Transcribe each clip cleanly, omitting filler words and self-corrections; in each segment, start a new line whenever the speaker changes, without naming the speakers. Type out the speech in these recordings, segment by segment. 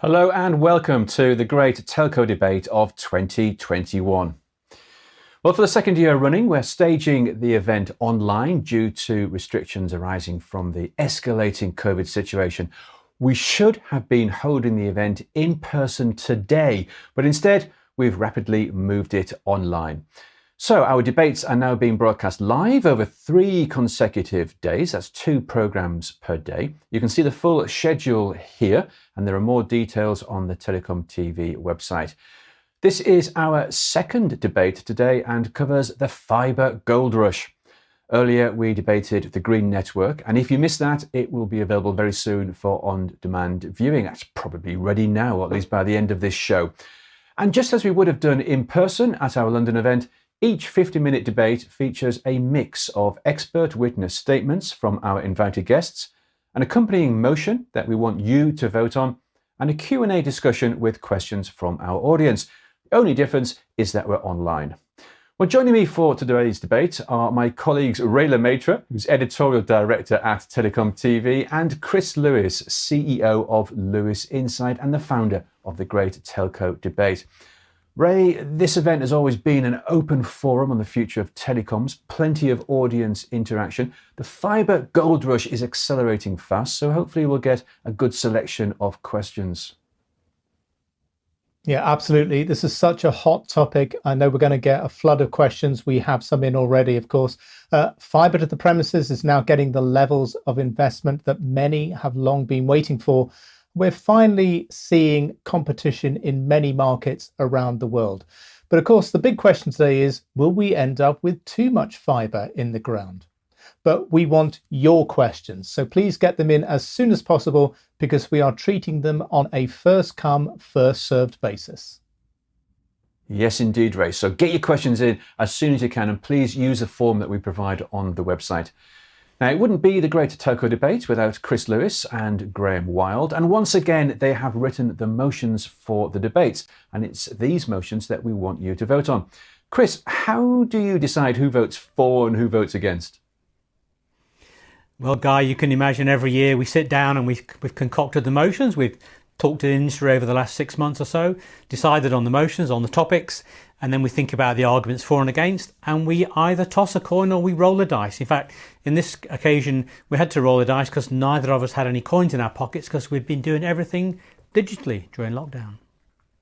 Hello and welcome to the great telco debate of 2021. Well, for the second year running, we're staging the event online due to restrictions arising from the escalating COVID situation. We should have been holding the event in person today, but instead we've rapidly moved it online. So our debates are now being broadcast live over 3 consecutive days. That's 2 programs per day. You can see the full schedule here, and there are more details on the TelecomTV website. This is our second debate today and covers the fibre gold rush. Earlier we debated the Green Network, and if you missed that, it will be available very soon for on-demand viewing. That's probably ready now, or at least by the end of this show. And just as we would have done in person at our London event, each 50-minute debate features a mix of expert witness statements from our invited guests, an accompanying motion that we want you to vote on, and a Q&A discussion with questions from our audience. The only difference is that we're online. Well, joining me for today's debate are my colleagues Rayla Matra, who's editorial director at TelecomTV, and Chris Lewis, CEO of Lewis Insight and the founder of the Great Telco Debate. Ray, this event has always been an open forum on the future of telecoms, plenty of audience interaction. The fibre gold rush is accelerating fast, so hopefully we'll get a good selection of questions.
Yeah, absolutely. This is such a hot topic. I know we're going to get a flood of questions. We have some in already, of course. Fibre to the premises is now getting the levels of investment that many have long been waiting for. We're finally seeing competition in many markets around the world. But of course, the big question today is, will we end up with too much fibre in the ground? But we want your questions, so please get them in as soon as possible because we are treating them on a first come, first served basis.
Yes, indeed, Ray. So get your questions in as soon as you can, and please use the form that we provide on the website. Now, it wouldn't be the Great Telco Debate without Chris Lewis and Graham Wild, and once again they have written the motions for the debates, and it's these motions that we want you to vote on. Chris, how do you decide who votes for and who votes against?
Well, Guy, you can imagine every year we sit down and we've concocted the motions. We've talked to the industry over the last 6 months or so, decided on the motions, on the topics, and then we think about the arguments for and against, and we either toss a coin or we roll a dice. In fact, in this occasion, we had to roll a dice because neither of us had any coins in our pockets because we've been doing everything digitally during lockdown.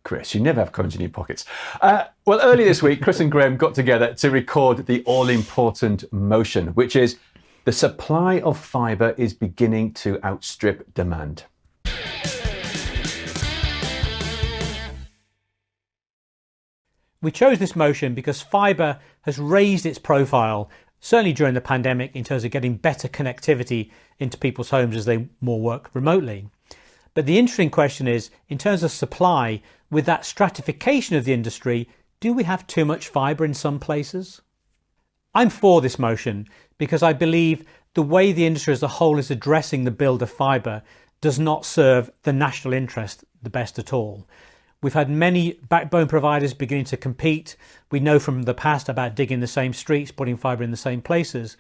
Chris, you never have coins in your pockets. Well, earlier this week, Chris and Graham got together to record the all-important motion, which is the supply of fibre is beginning to outstrip demand.
We chose this motion because fibre has raised its profile, certainly during the pandemic, in terms of getting better connectivity into people's homes as they more work remotely. But the interesting question is, in terms of supply, with that stratification of the industry, do we have too much fibre in some places? I'm for this motion because I believe the way the industry as a whole is addressing the build of fibre does not serve the national interest the best at all. We've had many backbone providers beginning to compete. We know from the past about digging the same streets, putting fibre in the same places.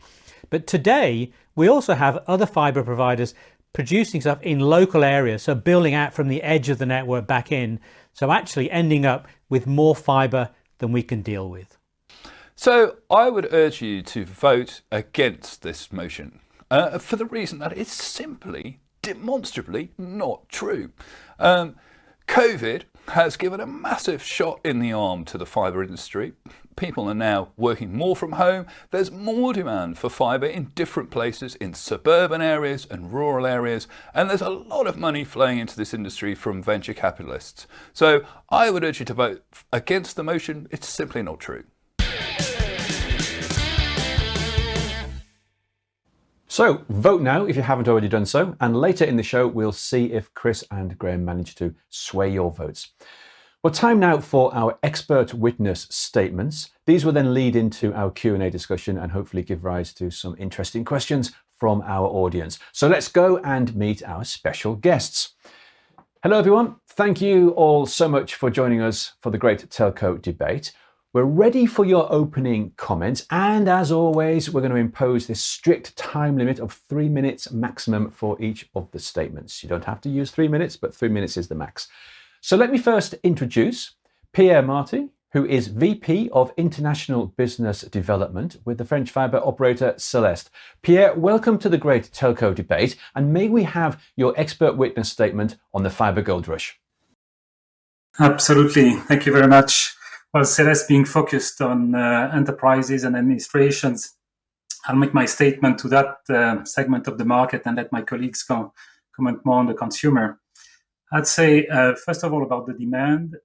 But today, we also have other fibre providers producing stuff in local areas, so building out from the edge of the network back in, so actually ending up with more fibre than we can deal with.
So I would urge you to vote against this motion for the reason that it's simply, demonstrably not true. COVID has given a massive shot in the arm to the fibre industry. People are now working more from home. There's more demand for fibre in different places, in suburban areas and rural areas, and there's a lot of money flowing into this industry from venture capitalists. So I would urge you to vote against the motion. It's simply not true.
So vote now if you haven't already done so, and later in the show we'll see if Chris and Graham manage to sway your votes. Well, time now for our expert witness statements. These will then lead into our Q&A discussion and hopefully give rise to some interesting questions from our audience. So let's go and meet our special guests. Hello everyone, thank you all so much for joining us for the Great Telco Debate. We're ready for your opening comments, and as always, we're going to impose this strict time limit of 3 minutes maximum for each of the statements. You don't have to use 3 minutes, but 3 minutes is the max. So let me first introduce Pierre Marty, who is VP of International Business Development with the French fibre operator CELESTE. Pierre, welcome to the Great Telco Debate, and may we have your expert witness statement on the fibre gold rush?
Absolutely. Thank you very much. Well, CELESTE being focused on enterprises and administrations, I'll make my statement to that segment of the market and let my colleagues comment more on the consumer. I'd say, first of all, about the demand,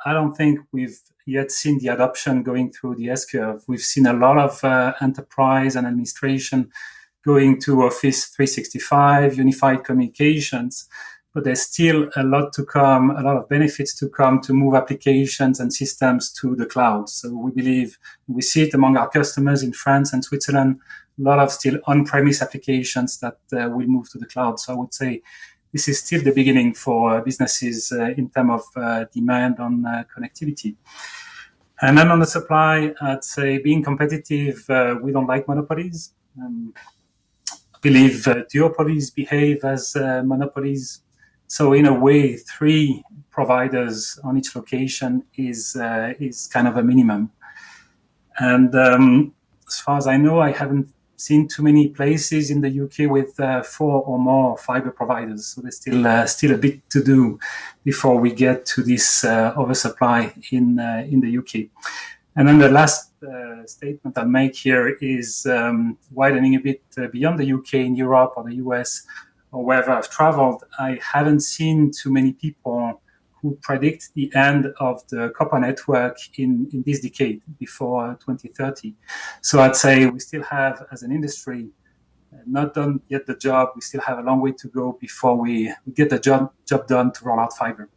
I don't think we've yet seen the adoption going through the S-curve. We've seen a lot of enterprise and administration going to Office 365, unified communications, but there's still a lot to come, a lot of benefits to come to move applications and systems to the cloud. So we believe, we see it among our customers in France and Switzerland, a lot of still on-premise applications that will move to the cloud. So I would say this is still the beginning for businesses in terms of demand on connectivity. And then on the supply, I'd say being competitive, we don't like monopolies. I believe duopolies behave as monopolies. So in a way, 3 providers on each location is kind of a minimum. And as far as I know, I haven't seen too many places in the UK with 4 or more fibre providers. So there's still a bit to do before we get to this oversupply in the UK. And then the last statement I'll make here is widening a bit beyond the UK, in Europe or the US, or wherever I've traveled, I haven't seen too many people who predict the end of the copper network in this decade, before 2030. So I'd say we still have, as an industry, not done yet the job. We still have a long way to go before we get the job done to roll out fibre.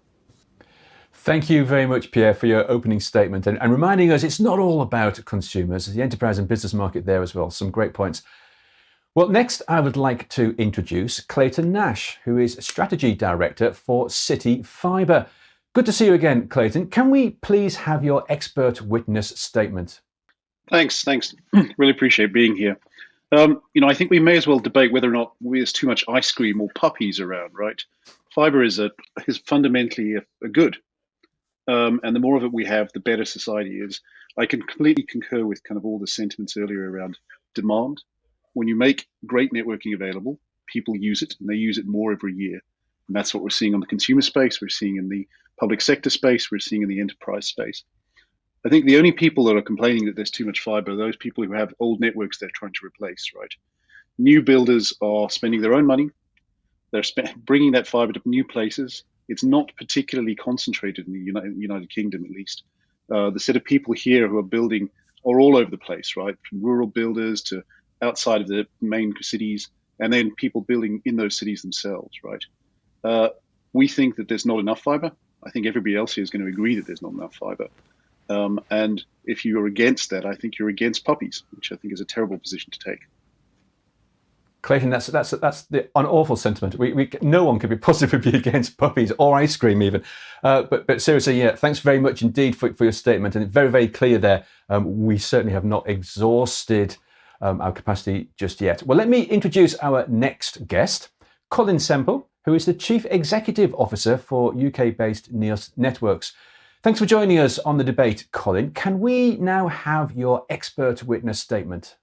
Thank you very much, Pierre, for your opening statement and reminding us it's not all about consumers, the enterprise and business market there as well. Some great points. Well, next I would like to introduce Clayton Nash, who is Strategy Director for CityFibre. Good to see you again, Clayton. Can we please have your expert witness statement?
Thanks. Really appreciate being here. I think we may as well debate whether or not there's too much ice cream or puppies around, right? Fibre is fundamentally a good. And the more of it we have, the better society is. I can completely concur with kind of all the sentiments earlier around demand. When you make great networking available, people use it, and they use it more every year. And that's what we're seeing on the consumer space, we're seeing in the public sector space, we're seeing in the enterprise space. I think the only people that are complaining that there's too much fibre are those people who have old networks they're trying to replace, right? New builders are spending their own money. They're bringing that fibre to new places. It's not particularly concentrated in the United Kingdom, at least. The set of people here who are building are all over the place, right? From rural builders to outside of the main cities, and then people building in those cities themselves, right? We think that there's not enough fibre. I think everybody else here is going to agree that there's not enough fibre. And if you're against that, I think you're against puppies, which I think is a terrible position to take.
Clayton, that's an awful sentiment. No one could possibly be against puppies or ice cream even. But seriously, yeah, thanks very much indeed for your statement. And it's very, very clear there. We certainly have not exhausted our capacity just yet. Well, let me introduce our next guest, Colin Semple, who is the Chief Executive Officer for UK-based Neos Networks. Thanks for joining us on the debate, Colin. Can we now have your expert witness statement?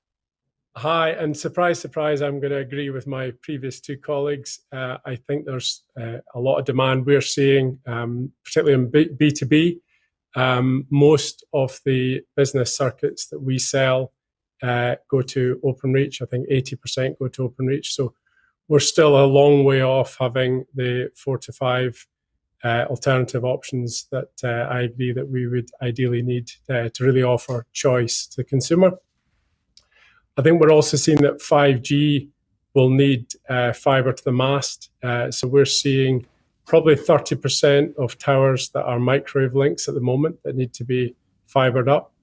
Hi, and surprise, surprise, I'm going to agree with my previous 2 colleagues. I think there's a lot of demand we're seeing, particularly in B2B. Most of the business circuits that we sell go to OpenReach. I think 80% go to OpenReach. So we're still a long way off having the 4 to 5 alternative options that I agree that we would ideally need to really offer choice to the consumer. I think we're also seeing that 5G will need fibre to the mast. So we're seeing probably 30% of towers that are microwave links at the moment that need to be fibred up.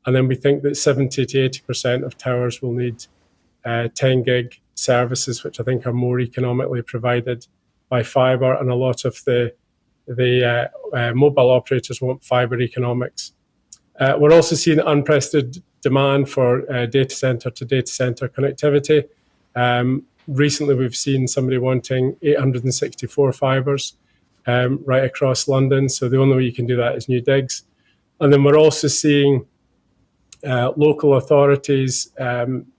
And then we think that 70 to 80% of towers will need 10 gig services, which I think are more economically provided by fibre. And a lot of the mobile operators want fibre economics. We're also seeing unprecedented demand for data center to data center connectivity. Recently, we've seen somebody wanting 864 fibres right across London. So the only way you can do that is new digs. And then we're also seeing local authorities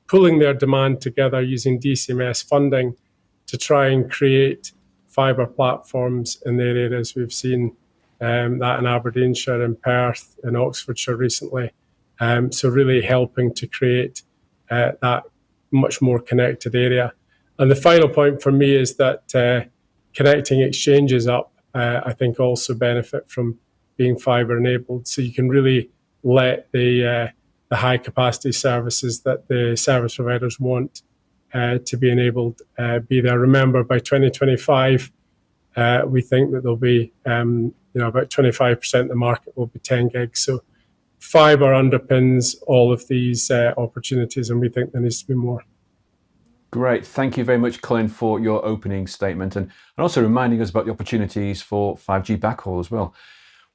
pulling their demand together using DCMS funding to try and create fibre platforms in their areas. We've seen that in Aberdeenshire, in Perth, in Oxfordshire recently. So really helping to create that much more connected area. And the final point for me is that connecting exchanges up, I think, also benefit from being fibre enabled. So you can really let the high capacity services that the service providers want to be enabled be there. Remember, by 2025, we think that there'll be about 25% of the market will be 10 gigs. So fibre underpins all of these opportunities, and we think there needs to be more.
Great. Thank you very much, Colin, for your opening statement and also reminding us about the opportunities for 5G backhaul as well.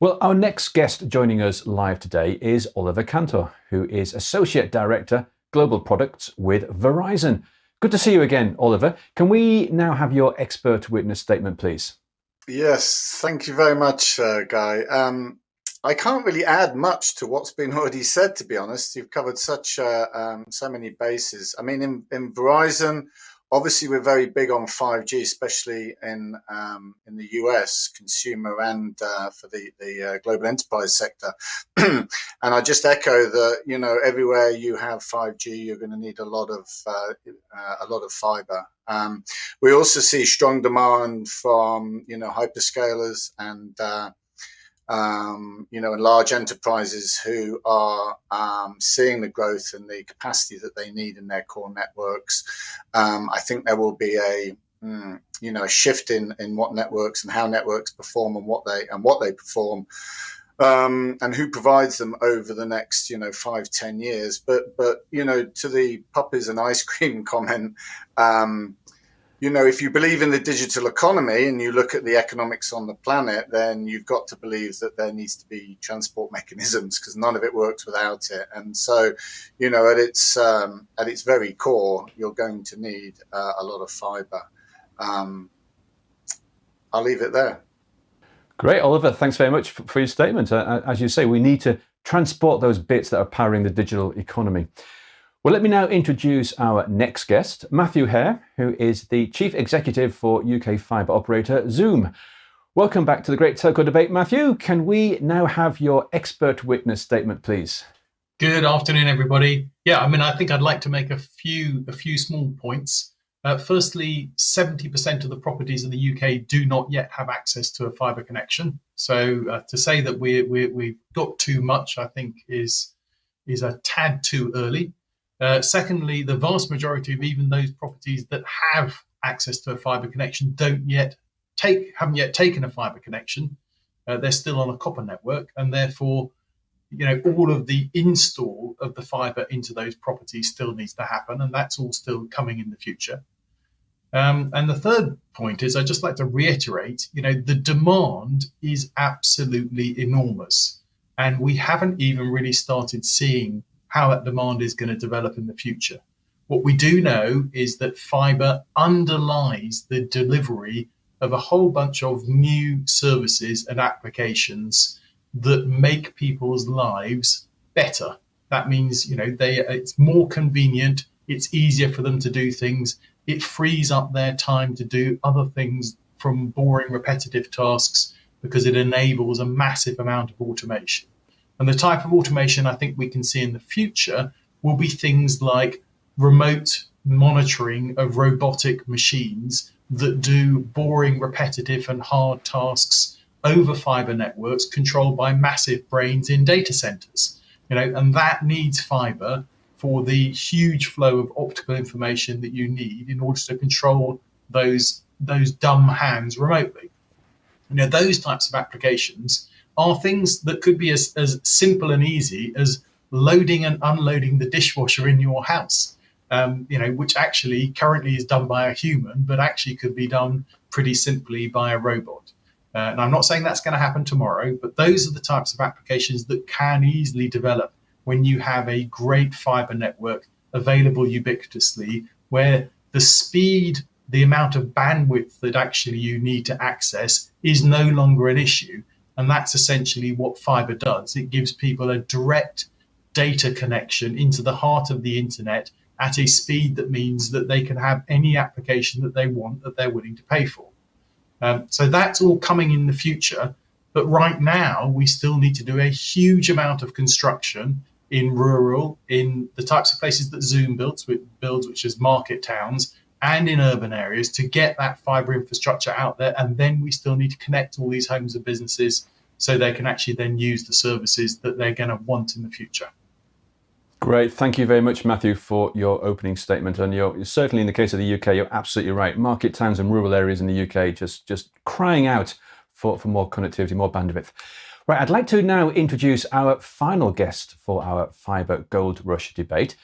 Well, our next guest joining us live today is Oliver Cantor, who is Associate Director, Global Products with Verizon. Good to see you again, Oliver. Can we now have your expert witness statement, please?
Yes, thank you very much, Guy. I can't really add much to what's been already said, to be honest. You've covered so many bases. I mean, in Verizon, obviously we're very big on 5G, especially in the US, consumer and for the global enterprise sector. And I just echo that, everywhere you have 5G, you're going to need a lot of fiber. We also see strong demand from hyperscalers and and large enterprises who are seeing the growth and the capacity that they need in their core networks. I think there will be a shift in what networks and how networks perform and what they perform. And who provides them over the next 5-10 years. But to the puppies and ice cream comment, if you believe in the digital economy and you look at the economics on the planet, then you've got to believe that there needs to be transport mechanisms, because none of it works without it. And so, at its very core, you're going to need a lot of fiber. I'll leave it there.
Great, Oliver. Thanks very much for your statement. As you say, we need to transport those bits that are powering the digital economy. Well, let me now introduce our next guest, Matthew Hare, who is the Chief Executive for UK fibre operator Zzoomm. Welcome back to the Great Telco Debate, Matthew. Can we now have your expert witness statement, please?
Good afternoon, everybody. Yeah, I think I'd like to make a few small points. Firstly, 70% of the properties in the UK do not yet have access to a fibre connection. So to say that we've got too much, I think, is a tad too early. Secondly, the vast majority of even those properties that have access to a fibre connection haven't yet taken a fibre connection. They're still on a copper network, and therefore, all of the install of the fibre into those properties still needs to happen, and that's all still coming in the future. And the third point is, I'd just like to reiterate, the demand is absolutely enormous, and we haven't even really started seeing how that demand is going to develop in the future. What we do know is that fibre underlies the delivery of a whole bunch of new services and applications that make people's lives better. That means, it's more convenient, it's easier for them to do things, it frees up their time to do other things from boring, repetitive tasks, because it enables a massive amount of automation. And the type of automation I think we can see in the future will be things like remote monitoring of robotic machines that do boring, repetitive and hard tasks over fibre networks controlled by massive brains in data centres. And that needs fibre for the huge flow of optical information that you need in order to control those dumb hands remotely. Those types of applications are things that could be as simple and easy as loading and unloading the dishwasher in your house, which actually currently is done by a human, but actually could be done pretty simply by a robot. And I'm not saying that's going to happen tomorrow, but those are the types of applications that can easily develop when you have a great fibre network available ubiquitously, where the speed, the amount of bandwidth that actually you need to access is no longer an issue. And that's essentially what fibre does. It gives people a direct data connection into the heart of the internet at a speed that means that they can have any application that they want that they're willing to pay for. So that's all coming in the future. But right now, we still need to do a huge amount of construction in rural, in the types of places that Zzoomm builds, which is market towns, and in urban areas to get that fibre infrastructure out there. And then we still need to connect all these homes and businesses so they can actually then use the services that they're going to want in the future.
Great. Thank you very much, Matthew, for your opening statement. And you're certainly, in the case of the UK, you're absolutely right. Market towns and rural areas in the UK just crying out for more connectivity, more bandwidth. Right, I'd like to now introduce our final guest for our Fibre Gold Rush debate,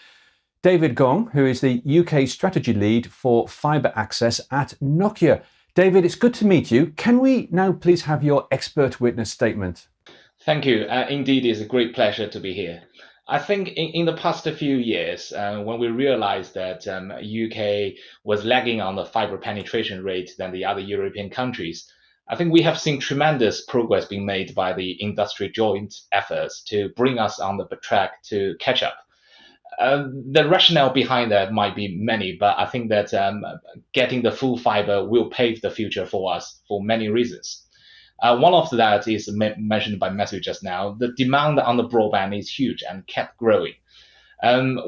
David Gong, who is the UK strategy lead for fibre access at Nokia. David, it's good to meet you. Can we now please have your expert witness statement?
Thank you. Indeed, it's a great pleasure to be here. I think in the past few years, when we realized that UK was lagging on the fibre penetration rate than the other European countries, I think we have seen tremendous progress being made by the industry joint efforts to bring us on the track to catch up. The rationale behind that might be many, but I think that getting the full fibre will pave the future for us for many reasons. One of that is mentioned by Matthew just now. The demand on the broadband is huge and kept growing.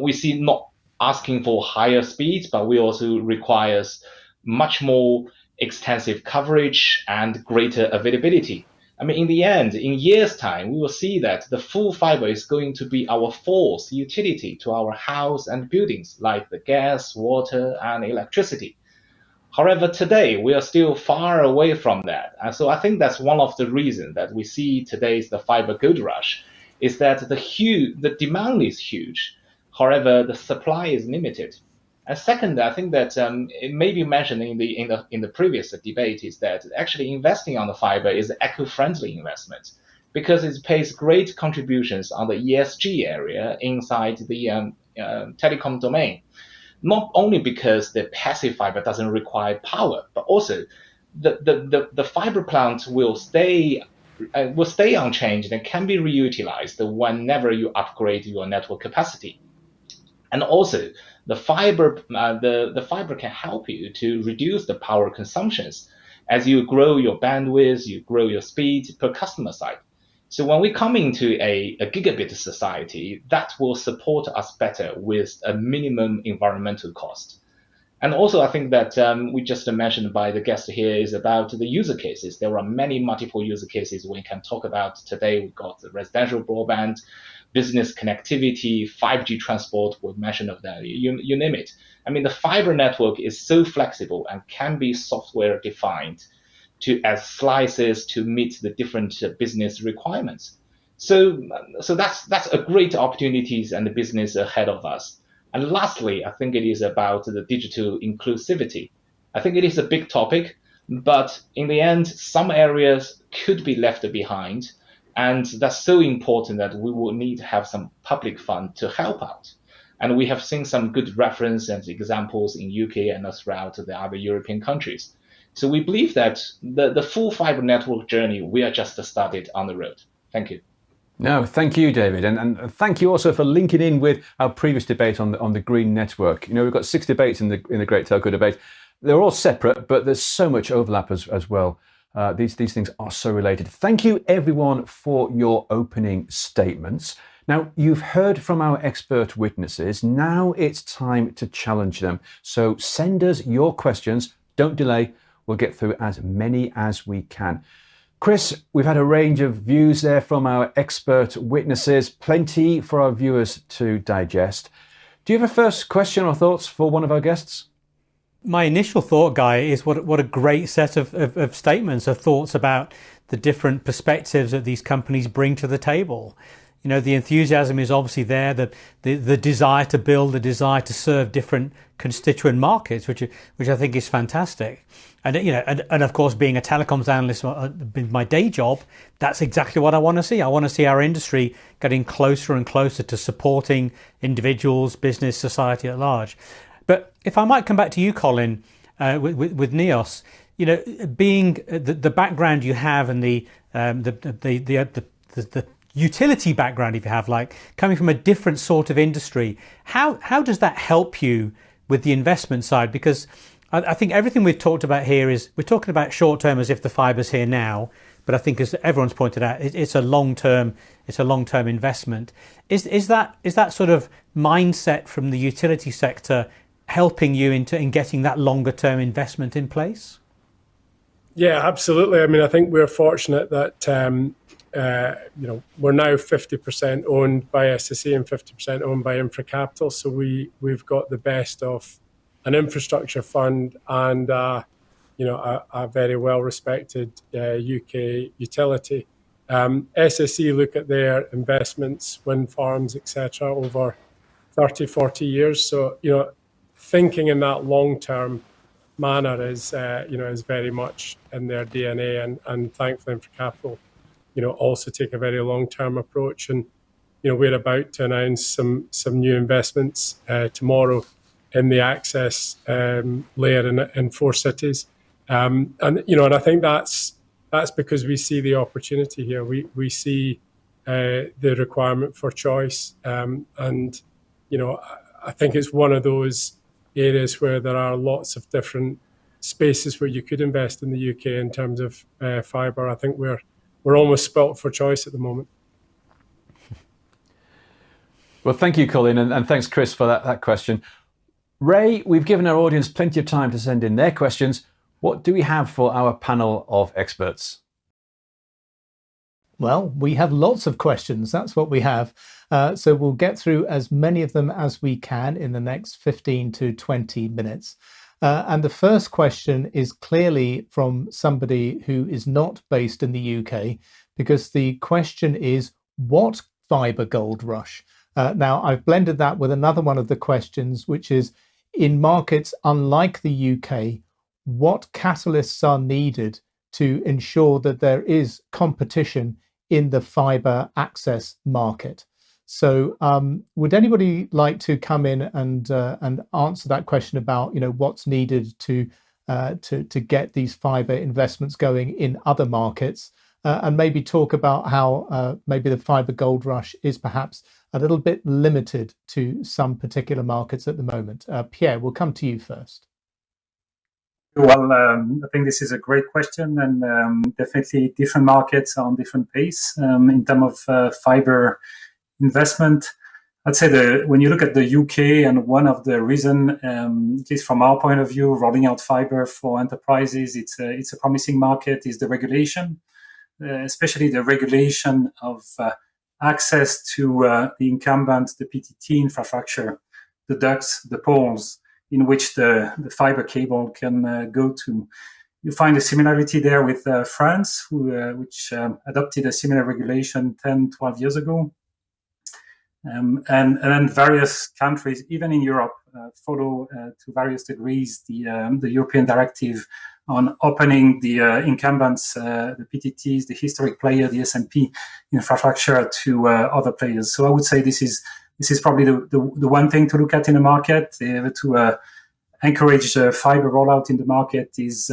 We see not asking for higher speeds, but we also requires much more extensive coverage and greater availability. I mean, in the end, in years' time, we will see that the full fibre is going to be our fourth utility to our house and buildings, like the gas, water, and electricity. However, today, we are still far away from that. And so I think that's one of the reasons that we see today's the fibre gold rush, is that the demand is huge. However, the supply is limited. And second, I think that it may be mentioned in the previous debate is that actually investing on the fibre is an eco-friendly investment because it pays great contributions on the ESG area inside the telecom domain. Not only because the passive fibre doesn't require power, but also the fibre plant will stay unchanged and can be reutilized whenever you upgrade your network capacity. And also, the fibre can help you to reduce the power consumptions as you grow your bandwidth, you grow your speed per customer side. So when we come into a gigabit society, that will support us better with a minimum environmental cost. And also, I think that we just mentioned by the guest here is about the user cases. There are many multiple user cases we can talk about today. We've got the residential broadband, business connectivity, 5G transport, we mentioned of that, you name it. I mean, the fiber network is so flexible and can be software defined as slices to meet the different business requirements. So that's a great opportunities and the business ahead of us. And lastly, I think it is about the digital inclusivity. I think it is a big topic, but in the end, some areas could be left behind. And that's so important that we will need to have some public fund to help out. And we have seen some good reference and examples in UK and throughout the other European countries. So we believe that the full fibre network journey, we are just started on the road. Thank you.
No, thank you, David. And thank you also for linking in with our previous debate on the green network. You know, we've got 6 debates in the Great Telco Debate. They're all separate, but there's so much overlap as well. These things are so related. Thank you, everyone, for your opening statements. Now, you've heard from our expert witnesses. Now it's time to challenge them. So send us your questions. Don't delay. We'll get through as many as we can. Chris, we've had a range of views there from our expert witnesses. Plenty for our viewers to digest. Do you have a first question or thoughts for one of our guests?
My initial thought, Guy, is what a great set of statements, of thoughts about the different perspectives that these companies bring to the table. You know, the enthusiasm is obviously there, the desire to build, the desire to serve different constituent markets, which I think is fantastic. And you know, and of course, being a telecoms analyst in my day job, that's exactly what I want to see. I want to see our industry getting closer and closer to supporting individuals, business, society at large. But if I might come back to you, Colin, with Neos, you know, being the background you have and the utility background, if you have, like coming from a different sort of industry, how does that help you with the investment side? Because I think everything we've talked about here is we're talking about short term as if the fiber's here now, but I think as everyone's pointed out, it's a long term investment. Is that sort of mindset from the utility sector helping you in getting that longer term investment in place?
Yeah, absolutely. I mean, I think we're fortunate that you know, we're now 50% owned by SSE and 50% owned by Infracapital. So we've got the best of an infrastructure fund and you know, a very well respected UK utility. SSE look at their investments, wind farms, etc., over 30, 40 years. So, you know, thinking in that long term manner is you know, is very much in their DNA, and thankfully Infracapital, you know, also take a very long term approach. And you know, we're about to announce some new investments tomorrow in the access layer in 4 cities, and you know, and I think that's because we see the opportunity here. We see the requirement for choice, and you know, I think it's one of those areas where there are lots of different spaces where you could invest in the UK in terms of fibre. I think we're almost spelt for choice at the moment.
Well, thank you, Colin, and thanks, Chris, for that question. Ray, we've given our audience plenty of time to send in their questions. What do we have for our panel of experts?
Well, we have lots of questions. That's what we have. So we'll get through as many of them as we can in the next 15 to 20 minutes. And the first question is clearly from somebody who is not based in the UK, because the question is, what fibre gold rush? Now, I've blended that with another one of the questions, which is, in markets unlike the UK, what catalysts are needed to ensure that there is competition in the fibre access market? So would anybody like to come in and answer that question about, you know, what's needed to get these fibre investments going in other markets, and maybe talk about how maybe the fibre gold rush is perhaps a little bit limited to some particular markets at the moment? Pierre, we'll come to you first.
Well, I think this is a great question, and definitely different markets are on different pace in terms of fiber investment. I'd say when you look at the UK, and one of the reasons, at least from our point of view, rolling out fiber for enterprises, it's a promising market, is the regulation, especially the regulation of access to the incumbent, the PTT infrastructure, the ducts, the poles, in which the fiber cable can go to. You find a similarity there with France, which adopted a similar regulation 10, 12 years ago. And then various countries, even in Europe, follow to various degrees the European directive on opening the incumbents, the PTTs, the historic player, the SMP infrastructure to other players. So I would say this is probably the one thing to look at in the market, to encourage fiber rollout in the market, is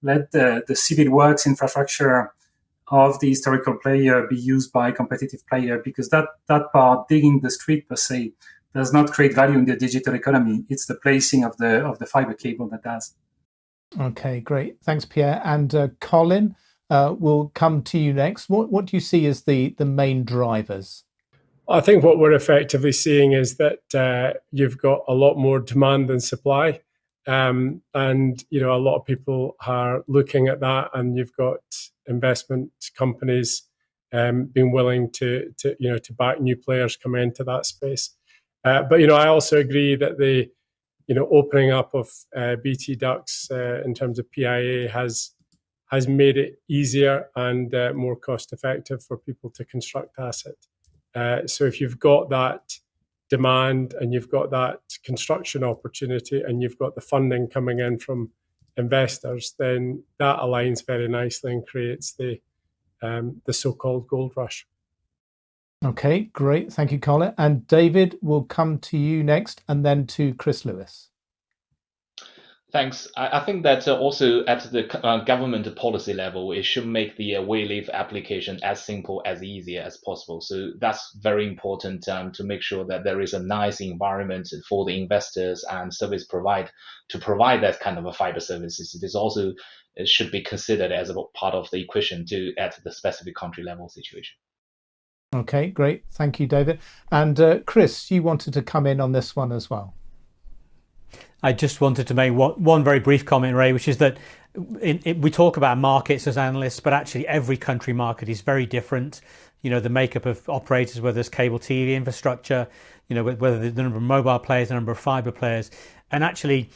let the civil works infrastructure of the historical player be used by competitive player, because that part, digging the street per se, does not create value in the digital economy. It's the placing of the fiber cable that does.
Okay, great. Thanks, Pierre. And Colin, we'll come to you next. What do you see as the main drivers?
I think what we're effectively seeing is that you've got a lot more demand than supply. And you know, a lot of people are looking at that, and you've got investment companies being willing to back new players come into that space. But you know, I also agree that the opening up of BT ducts in terms of PIA has made it easier and more cost effective for people to construct assets. So if you've got that demand and you've got that construction opportunity and you've got the funding coming in from investors, then that aligns very nicely and creates the so-called gold rush.
Okay, great. Thank you, Colin. And David, will come to you next and then to Chris Lewis.
Thanks. I think that also at the government policy level, it should make the wayleave application as simple as easy as possible. So that's very important to make sure that there is a nice environment for the investors and service to provide that kind of a fiber services. It is also it should be considered as a part of the equation at the specific country level situation.
Okay, great. Thank you, David. And Chris, you wanted to come in on this one as well.
I just wanted to make one very brief comment, Ray, which is that we talk about markets as analysts, but actually every country market is very different. You know, the makeup of operators, whether it's cable TV infrastructure, you know, whether the number of mobile players, the number of fiber players. And actually,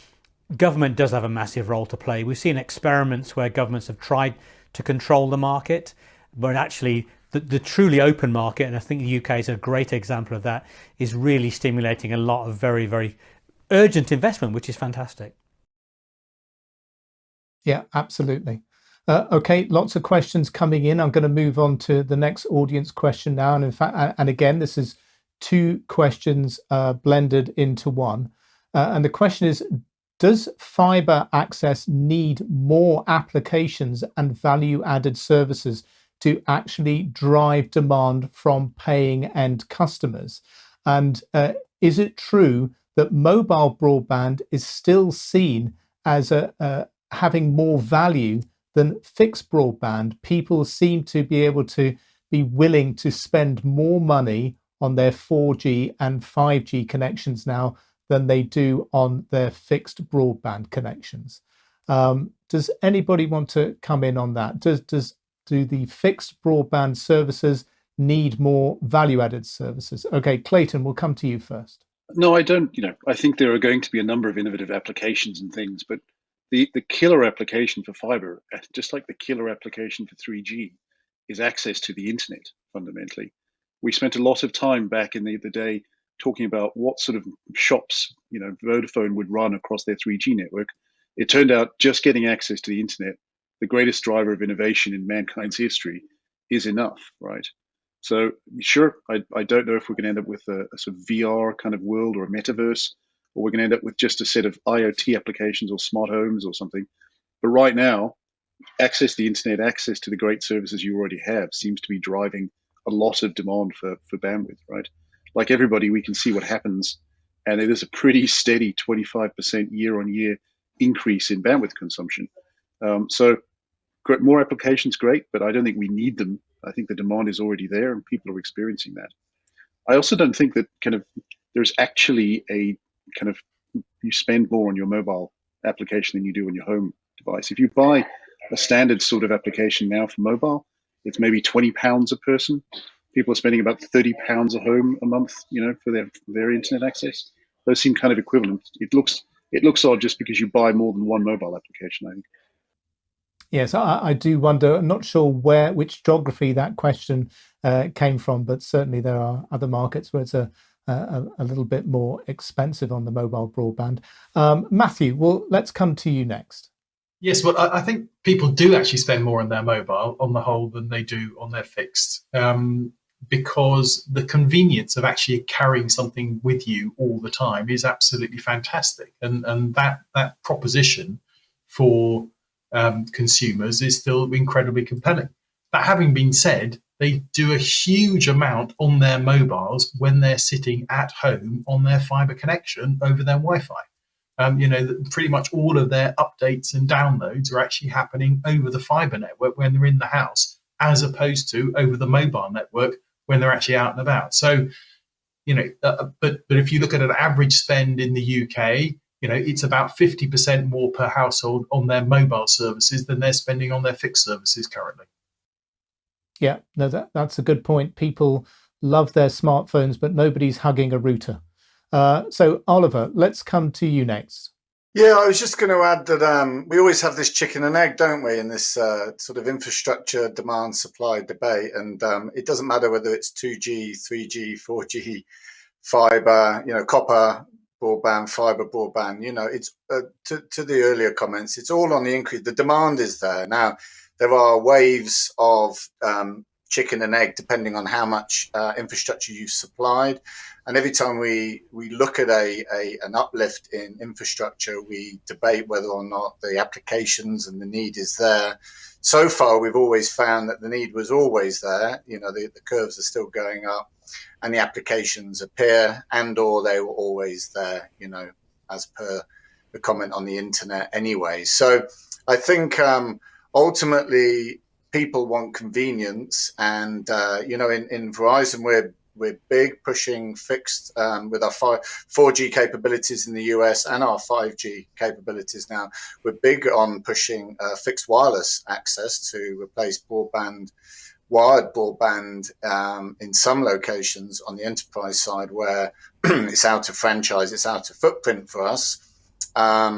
government does have a massive role to play. We've seen experiments where governments have tried to control the market, but actually the truly open market, and I think the UK is a great example of that, is really stimulating a lot of very, very urgent investment, which is fantastic.
Yeah, absolutely. Okay, lots of questions coming in. I'm going to move on to the next audience question now. And in fact, and again, this is two questions blended into one. And the question is, does fiber access need more applications and value-added services to actually drive demand from paying end customers? And is it true that mobile broadband is still seen as having more value than fixed broadband? People seem to be able to be willing to spend more money on their 4G and 5G connections now than they do on their fixed broadband connections. Does anybody want to come in on that? Do the fixed broadband services need more value-added services? Okay, Clayton, we'll come to you first.
No, I don't. I think there are going to be a number of innovative applications and things, but the killer application for fiber, just like the killer application for 3G, is access to the internet, fundamentally. We spent a lot of time back in the day talking about what sort of shops, Vodafone would run across their 3G network. It turned out just getting access to the internet, the greatest driver of innovation in mankind's history, is enough, right? So sure, I don't know if we're going to end up with a sort of VR kind of world or a metaverse, or we're going to end up with just a set of IoT applications or smart homes or something. But right now, access to the internet, access to the great services you already have seems to be driving a lot of demand for bandwidth, right? Like everybody, we can see what happens, and it is a pretty steady 25% year-on-year increase in bandwidth consumption. So more applications, great, but I don't think we need them. I think the demand is already there and people are experiencing that. I also don't think that there's actually a you spend more on your mobile application than you do on your home device. If you buy a standard sort of application now for mobile, it's maybe £20 a person. People are spending about £30 a home a month, for their internet access. Those seem kind of equivalent. It looks odd just because you buy more than one mobile application, I think.
Yes, I do wonder. I'm not sure which geography that question came from, but certainly there are other markets where it's a little bit more expensive on the mobile broadband. Matthew, well, let's come to you next.
Yes, well, I think people do actually spend more on their mobile on the whole than they do on their fixed, because the convenience of actually carrying something with you all the time is absolutely fantastic, and that proposition for consumers is still incredibly compelling. That having been said, they do a huge amount on their mobiles when they're sitting at home on their fiber connection over their Wi-Fi. Pretty much all of their updates and downloads are actually happening over the fiber network when they're in the house, as opposed to over the mobile network when they're actually out and about. So, but if you look at an average spend in the UK, it's about 50% more per household on their mobile services than they're spending on their fixed services currently.
Yeah, no, that's a good point. People love their smartphones, but nobody's hugging a router. So Oliver, let's come to you next.
Yeah, I was just going to add that we always have this chicken and egg, don't we, in this sort of infrastructure demand supply debate. And it doesn't matter whether it's 2G, 3G, 4G, fiber, copper broadband, fiber broadband. It's to the earlier comments, it's all on the increase. The demand is there. Now, there are waves of chicken and egg depending on how much infrastructure you've supplied. And every time we look at an uplift in infrastructure, we debate whether or not the applications and the need is there. So far, we've always found that the need was always there. The curves are still going up, and the applications appear, and/or they were always there. As per the comment on the internet, anyway. So I think ultimately people want convenience, and in Verizon we're big pushing fixed with our 4G capabilities in the US and our 5G capabilities now. We're big on pushing fixed wireless access to replace wired broadband in some locations on the enterprise side where it's out of franchise, it's out of footprint for us. But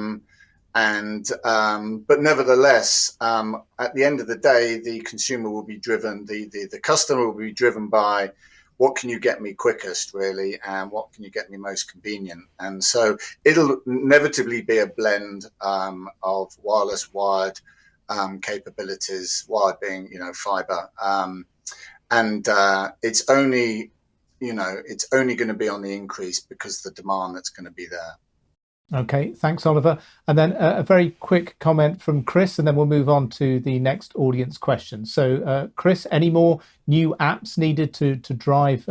nevertheless, at the end of the day, the consumer will be driven, the customer will be driven by what can you get me quickest, really, and what can you get me most convenient. And so it'll inevitably be a blend of wireless, wired capabilities, wired being, fiber. And it's only going to be on the increase because of the demand that's going to be there.
Okay, thanks, Oliver. And then a very quick comment from Chris, and then we'll move on to the next audience question. So, Chris, any more new apps needed to drive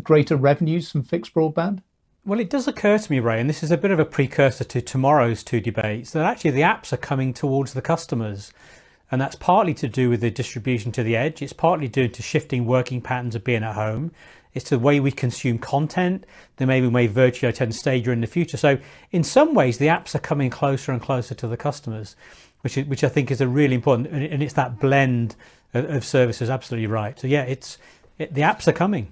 greater revenues from fixed broadband?
Well, it does occur to me, Ray, and this is a bit of a precursor to tomorrow's two debates, that actually the apps are coming towards the customers. And that's partly to do with the distribution to the edge. It's partly due to shifting working patterns of being at home. It's the way we consume content, the way we may virtually attend Stadia in the future. So in some ways, the apps are coming closer and closer to the customers, which I think is a really important, and it's that blend of services, absolutely right. So yeah, the apps are coming.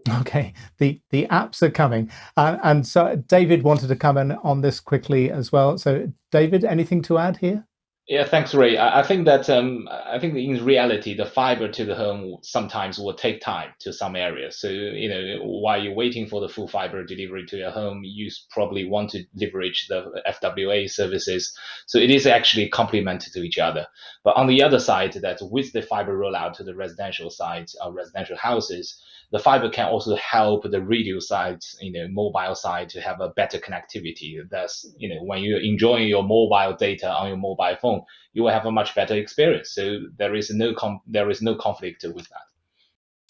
Okay, the apps are coming. And so David wanted to come in on this quickly as well. So David, anything to add here?
Yeah, thanks, Ray. I think that in reality, the fiber to the home sometimes will take time to some areas. So, while you're waiting for the full fiber delivery to your home, you probably want to leverage the FWA services. So it is actually complementary to each other. But on the other side, that with the fiber rollout to the residential side, residential houses, the fiber can also help the radio side, mobile side to have a better connectivity. That's, when you're enjoying your mobile data on your mobile phone, you will have a much better experience. So there is no conflict with that.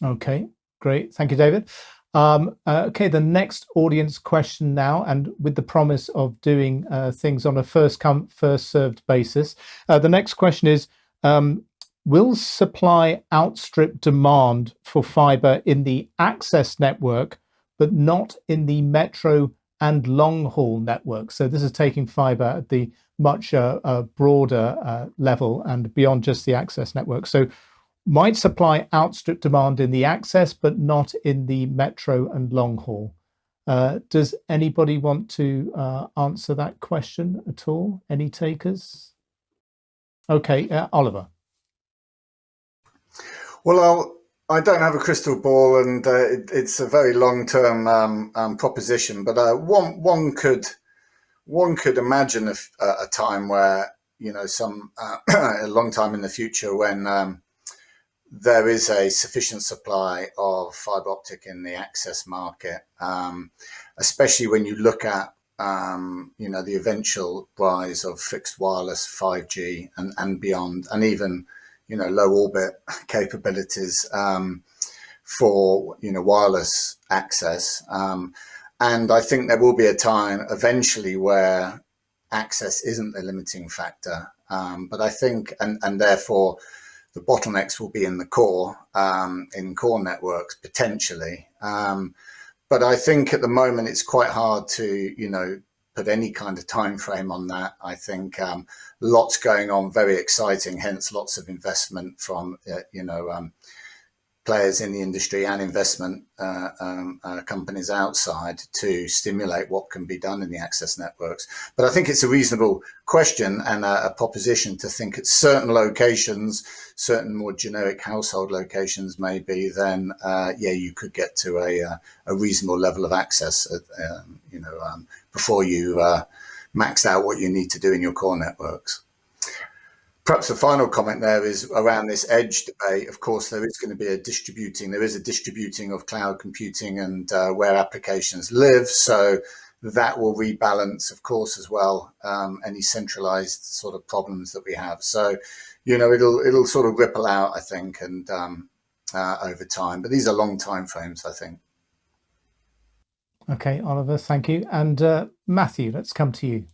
Okay, great. Thank you, David. Okay, the next audience question now, and with the promise of doing things on a first come, first served basis. The next question is, will supply outstrip demand for fiber in the access network, but not in the metro and long haul network? So this is taking fiber at the much broader level and beyond just the access network. So might supply outstrip demand in the access, but not in the metro and long haul. Does anybody want to answer that question at all? Any takers? Okay, Oliver.
Well, I don't have a crystal ball, and it's a very long-term proposition. But one could imagine a time where a long time in the future when there is a sufficient supply of fiber optic in the access market, especially when you look at the eventual rise of fixed wireless 5G and beyond, and even low orbit capabilities for wireless access. And I think there will be a time eventually where access isn't the limiting factor. But I think, and therefore the bottlenecks will be in the core networks potentially. But I think at the moment it's quite hard to put any kind of time frame on that. I think lots going on, very exciting, hence lots of investment from players in the industry and investment companies outside to stimulate what can be done in the access networks. But I think it's a reasonable question and a proposition to think at certain locations, certain more generic household locations maybe, then you could get to a reasonable level of access, before you max out what you need to do in your core networks. Perhaps the final comment there is around this edge debate. Of course, there is a distributing of cloud computing and where applications live. So that will rebalance, of course, as well, any centralized sort of problems that we have. So, it'll sort of ripple out, I think, and over time. But these are long time frames, I think.
Okay, Oliver, thank you. And Matthew, let's come to you.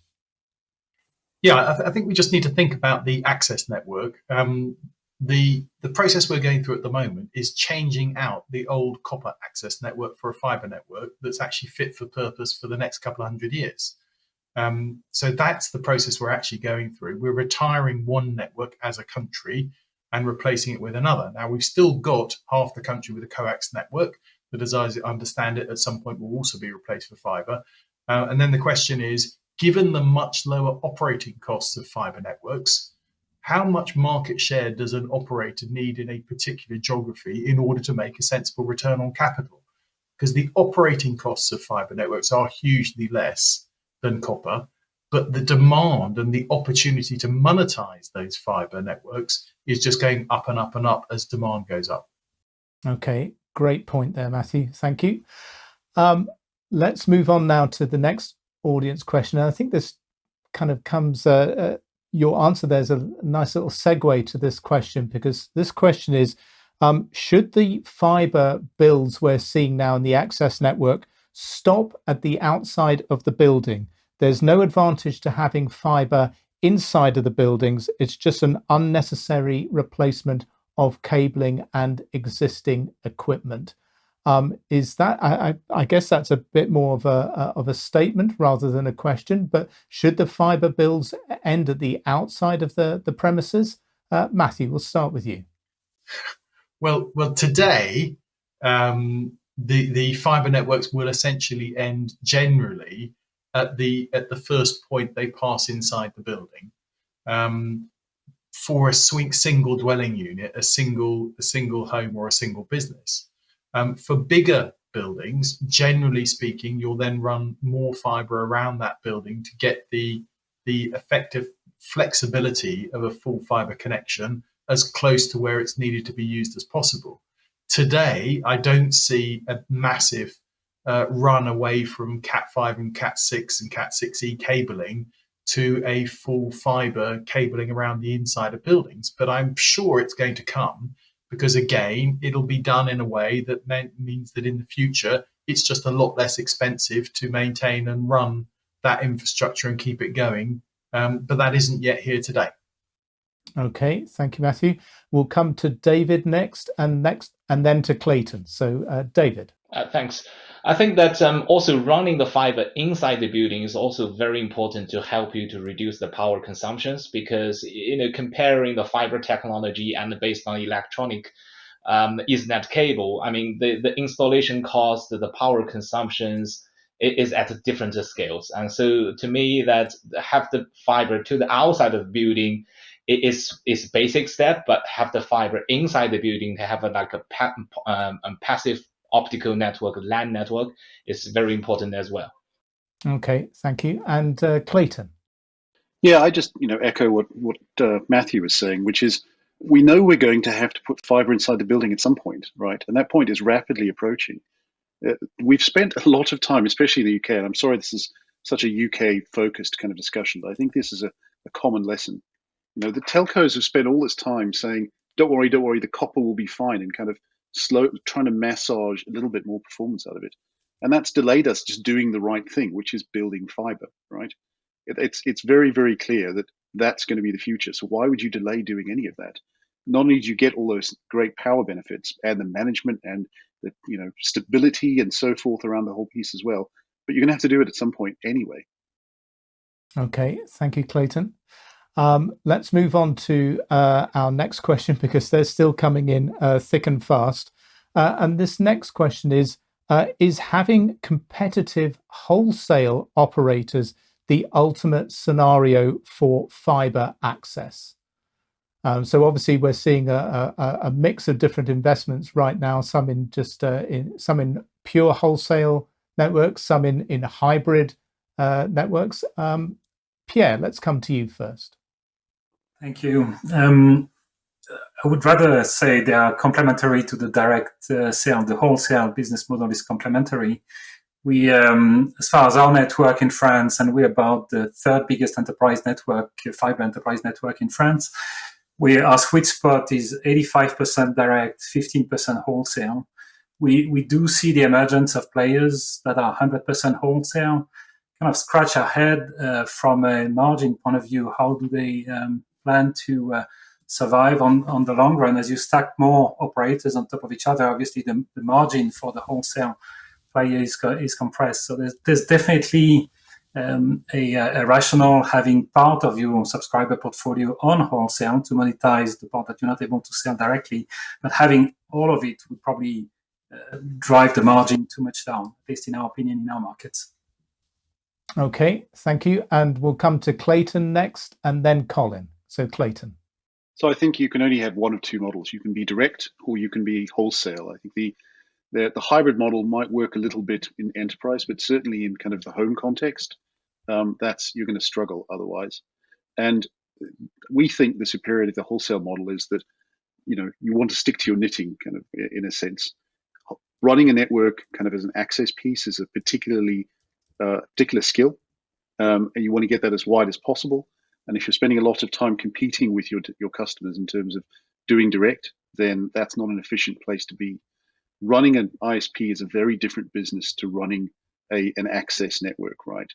Yeah, I think we just need to think about the access network. The process we're going through at the moment is changing out the old copper access network for a fibre network that's actually fit for purpose for the next couple of 100 years. So that's the process we're actually going through. We're retiring one network as a country and replacing it with another. Now, we've still got half the country with a coax network that, as I understand it, at some point will also be replaced for fibre. And then the question is, given the much lower operating costs of fibre networks, how much market share does an operator need in a particular geography in order to make a sensible return on capital? Because the operating costs of fibre networks are hugely less than copper, but the demand and the opportunity to monetize those fibre networks is just going up and up and up as demand goes up.
Okay, great point there, Matthew. Thank you. Let's move on now to the next audience question. And I think this kind of comes, your answer there's a nice little segue to this question, because this question is, should the fibre builds we're seeing now in the access network stop at the outside of the building? There's no advantage to having fibre inside of the buildings. It's just an unnecessary replacement of cabling and existing equipment. Is that, I guess that's a bit more of a statement rather than a question, but should the fibre builds end at the outside of the premises? Matthew, we'll start with you.
Well, today, the fibre networks will essentially end generally at the first point they pass inside the building. For a single dwelling unit, a single home or a single business. For bigger buildings, generally speaking, you'll then run more fibre around that building to get the effective flexibility of a full fibre connection as close to where it's needed to be used as possible. Today, I don't see a massive run away from Cat5 and Cat6 and Cat6e cabling to a full fibre cabling around the inside of buildings, but I'm sure it's going to come. Because again, it'll be done in a way that means that in the future, it's just a lot less expensive to maintain and run that infrastructure and keep it going. But that isn't yet here today.
Okay, thank you, Matthew. We'll come to David next, and then to Clayton. So, David.
Thanks. I think that also running the fiber inside the building is also very important to help you to reduce the power consumptions, because comparing the fiber technology and based on electronic Ethernet cable, I mean the installation cost, the power consumptions is at different scales, and so to me that have the fiber to the outside of the building is basic step, but have the fiber inside the building to have a passive optical network, LAN network, is very important as well.
Okay, thank you. And Clayton.
Yeah, I just echo what Matthew was saying, which is we know we're going to have to put fibre inside the building at some point, right? And that point is rapidly approaching. We've spent a lot of time, especially in the UK, and I'm sorry this is such a UK-focused kind of discussion, but I think this is a common lesson. The telcos have spent all this time saying, don't worry, the copper will be fine, and kind of trying to massage a little bit more performance out of it. And that's delayed us just doing the right thing, which is building fiber, right? It's very, very clear that that's going to be the future. So why would you delay doing any of that? Not only do you get all those great power benefits and the management and the stability and so forth around the whole piece as well, but you're going to have to do it at some point anyway.
Okay, thank you, Clayton. Let's move on to our next question, because they're still coming in thick and fast. And this next question is having competitive wholesale operators the ultimate scenario for fibre access? So obviously we're seeing a mix of different investments right now, some in just some in pure wholesale networks, some in hybrid networks. Pierre, let's come to you first.
Thank you. I would rather say they are complementary to the direct sale. The wholesale business model is complementary. We, as far as our network in France, and we're about the third biggest enterprise network, fiber enterprise network in France. Our sweet spot is 85% direct, 15% wholesale. We do see the emergence of players that are 100% wholesale. Kind of scratch our head from a margin point of view. How do they plan to survive on the long run? As you stack more operators on top of each other, obviously the margin for the wholesale player is compressed. So there's definitely a rationale having part of your subscriber portfolio on wholesale to monetize the part that you're not able to sell directly, but having all of it would probably drive the margin too much down, at least in our opinion, in our markets.
Okay, thank you. And we'll come to Clayton next and then Colin. So Clayton.
So I think you can only have one of two models. You can be direct or you can be wholesale. I think the hybrid model might work a little bit in enterprise, but certainly in kind of the home context, you're going to struggle otherwise. And we think the superiority of the wholesale model is that, you want to stick to your knitting kind of in a sense. Running a network kind of as an access piece is a particular skill, and you want to get that as wide as possible. And if you're spending a lot of time competing with your customers in terms of doing direct, then that's not an efficient place to be. Running an ISP is a very different business to running an access network, right?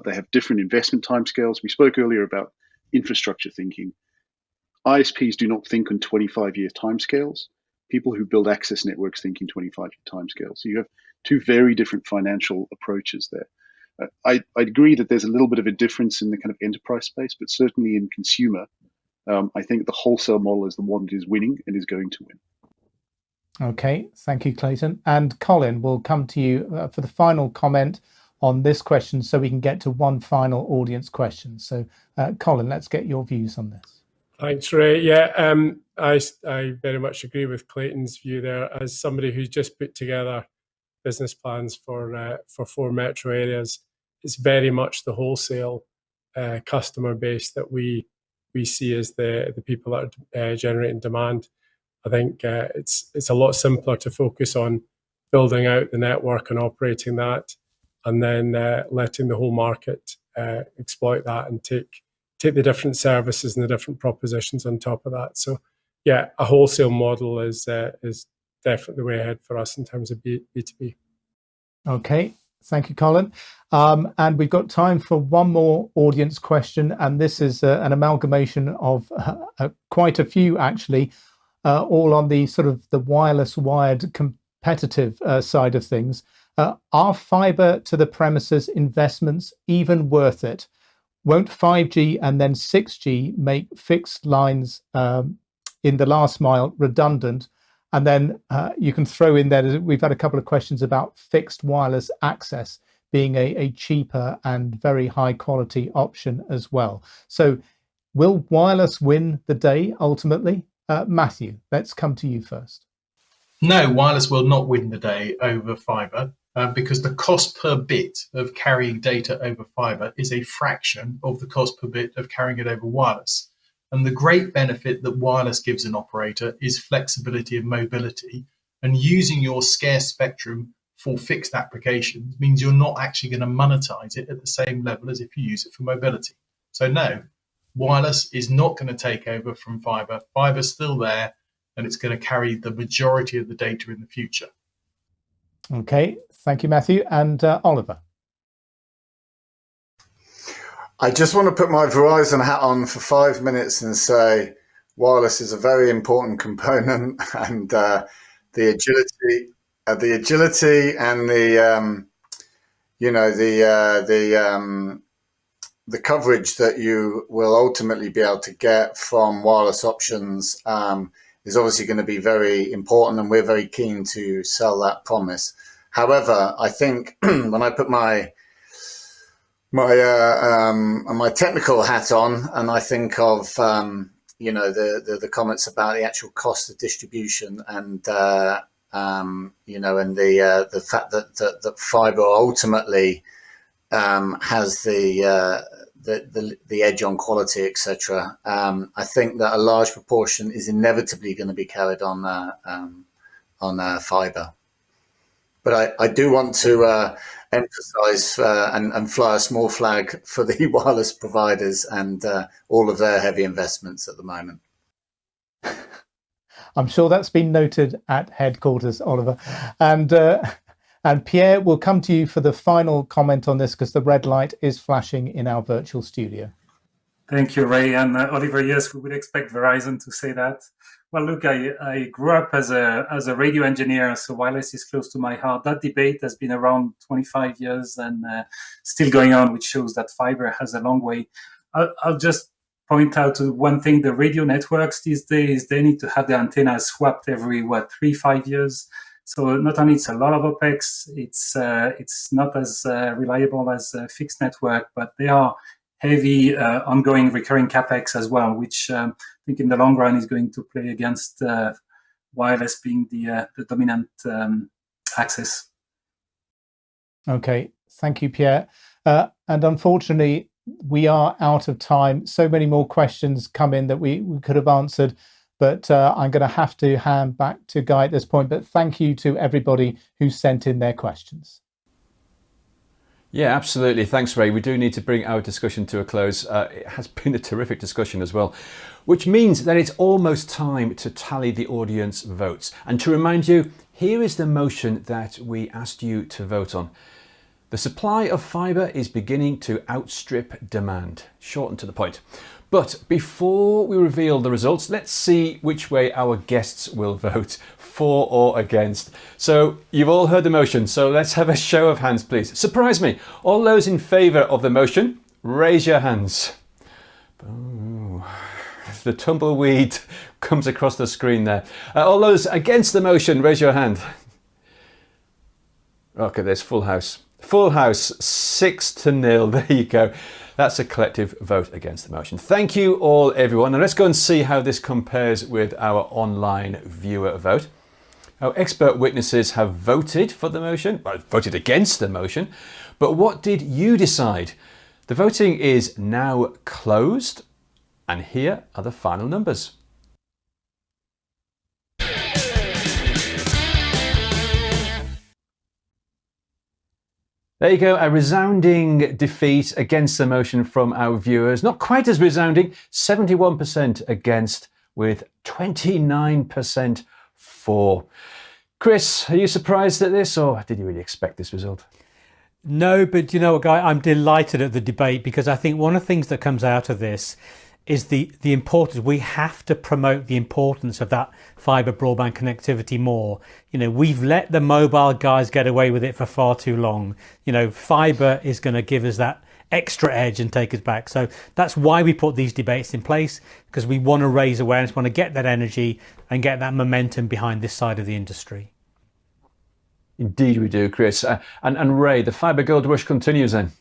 They have different investment timescales. We spoke earlier about infrastructure thinking. ISPs do not think on 25-year timescales. People who build access networks think in 25-year timescales. So you have two very different financial approaches there. I agree that there's a little bit of a difference in the kind of enterprise space, but certainly in consumer, I think the wholesale model is the one that is winning and is going to win.
Okay, thank you, Clayton. And Colin, we'll come to you for the final comment on this question so we can get to one final audience question. So Colin, let's get your views on this.
Thanks, Ray. Yeah, I very much agree with Clayton's view there. As somebody who's just put together business plans for 4 metro areas, it's very much the wholesale customer base that we see as the people that are generating demand. I think it's a lot simpler to focus on building out the network and operating that, and then letting the whole market exploit that and take the different services and the different propositions on top of that. So, yeah, a wholesale model is definitely the way ahead for us in terms of B2B.
Okay, thank you, Colin. And we've got time for one more audience question, and this is an amalgamation of quite a few, actually, all on the sort of the wireless wired competitive side of things. Are fibre to the premises investments even worth it? Won't 5G and then 6G make fixed lines in the last mile redundant? And then you can throw in there, we've had a couple of questions about fixed wireless access being a cheaper and very high quality option as well. So will wireless win the day ultimately? Matthew, let's come to you first.
No, wireless will not win the day over fibre because the cost per bit of carrying data over fibre is a fraction of the cost per bit of carrying it over wireless. And the great benefit that wireless gives an operator is flexibility of mobility, and using your scarce spectrum for fixed applications means you're not actually going to monetize it at the same level as if you use it for mobility. So no, wireless is not going to take over from fibre. Fibre's still there, and it's going to carry the majority of the data in the future.
Okay, thank you, Matthew. And Oliver.
I just want to put my Verizon hat on for 5 minutes and say wireless is a very important component, and the agility and the coverage that you will ultimately be able to get from wireless options is obviously going to be very important, and we're very keen to sell that promise. However, I think when I put my technical hat on, and I think of the comments about the actual cost of distribution, and and the fact that fibre ultimately has the edge on quality, etc. I think that a large proportion is inevitably going to be carried on fibre. But I do want to emphasize and fly a small flag for the wireless providers and all of their heavy investments at the moment.
I'm sure that's been noted at headquarters, Oliver. And Pierre, we'll come to you for the final comment on this, because the red light is flashing in our virtual studio.
Thank you, Ray. And Oliver, yes, we would expect Verizon to say that. Well, look, I grew up as a radio engineer, so wireless is close to my heart. That debate has been around 25 years and still going on, which shows that fiber has a long way. I'll just point out to one thing: the radio networks these days, they need to have the antennas swapped every 3-5 years. So not only it's a lot of OPEX, it's not as reliable as a fixed network, but they are heavy ongoing recurring capex as well, which I think in the long run is going to play against wireless being the dominant access. Okay,
thank you, Pierre. And unfortunately, we are out of time. So many more questions come in that we could have answered, but I'm going to have to hand back to Guy at this point. But thank you to everybody who sent in their questions.
Yeah, absolutely. Thanks, Ray. We do need to bring our discussion to a close. It has been a terrific discussion as well, which means that it's almost time to tally the audience votes. And to remind you, here is the motion that we asked you to vote on. The supply of fibre is beginning to outstrip demand. Short and to the point. But before we reveal the results, let's see which way our guests will vote, for or against. So you've all heard the motion, so let's have a show of hands, please. Surprise me. All those in favour of the motion, raise your hands. Oh, the tumbleweed comes across the screen there. All those against the motion, raise your hand. Okay, there's full house. Full house, 6-0. There you go. That's a collective vote against the motion. Thank you all, everyone. And let's go and see how this compares with our online viewer vote. Our expert witnesses have voted for the motion, well, voted against the motion. But what did you decide? The voting is now closed. And here are the final numbers. There you go, a resounding defeat against the motion from our viewers. Not quite as resounding, 71% against with 29% for. Chris, are you surprised at this, or did you really expect this result?
No, but you know what, Guy, I'm delighted at the debate, because I think one of the things that comes out of this is the importance. We have to promote the importance of that fibre broadband connectivity more. You know, we've let the mobile guys get away with it for far too long. You know, fibre is going to give us that extra edge and take us back. So that's why we put these debates in place, because we want to raise awareness, want to get that energy and get that momentum behind this side of the industry.
Indeed we do, Chris. And Ray, the fibre gold rush continues then.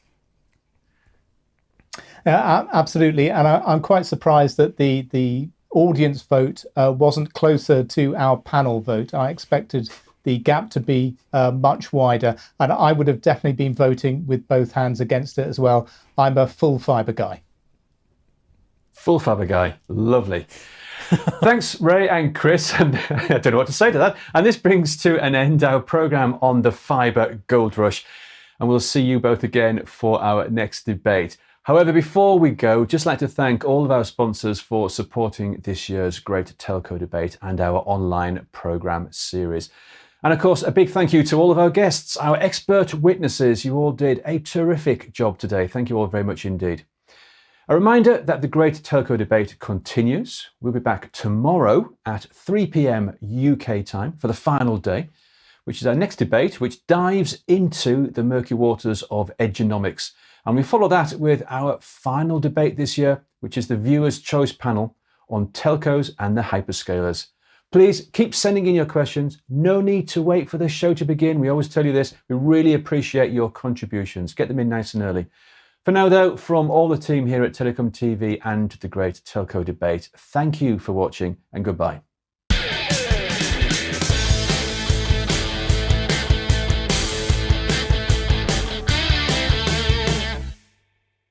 Absolutely, and I'm quite surprised that the audience vote wasn't closer to our panel vote. I expected the gap to be much wider, and I would have definitely been voting with both hands against it as well. I'm a full fibre guy.
Full fibre guy, lovely. Thanks, Ray and Chris, and I don't know what to say to that. And this brings to an end our programme on the fibre gold rush, and we'll see you both again for our next debate. However, before we go, just like to thank all of our sponsors for supporting this year's Great Telco Debate and our online programme series. And of course, a big thank you to all of our guests, our expert witnesses. You all did a terrific job today. Thank you all very much indeed. A reminder that the Great Telco Debate continues. We'll be back tomorrow at 3 p.m. UK time for the final day, which is our next debate, which dives into the murky waters of edgeonomics. And we follow that with our final debate this year, which is the Viewers' Choice panel on telcos and the hyperscalers. Please keep sending in your questions. No need to wait for the show to begin. We always tell you this. We really appreciate your contributions. Get them in nice and early. For now, though, from all the team here at Telecom TV and the Great Telco Debate, thank you for watching and goodbye.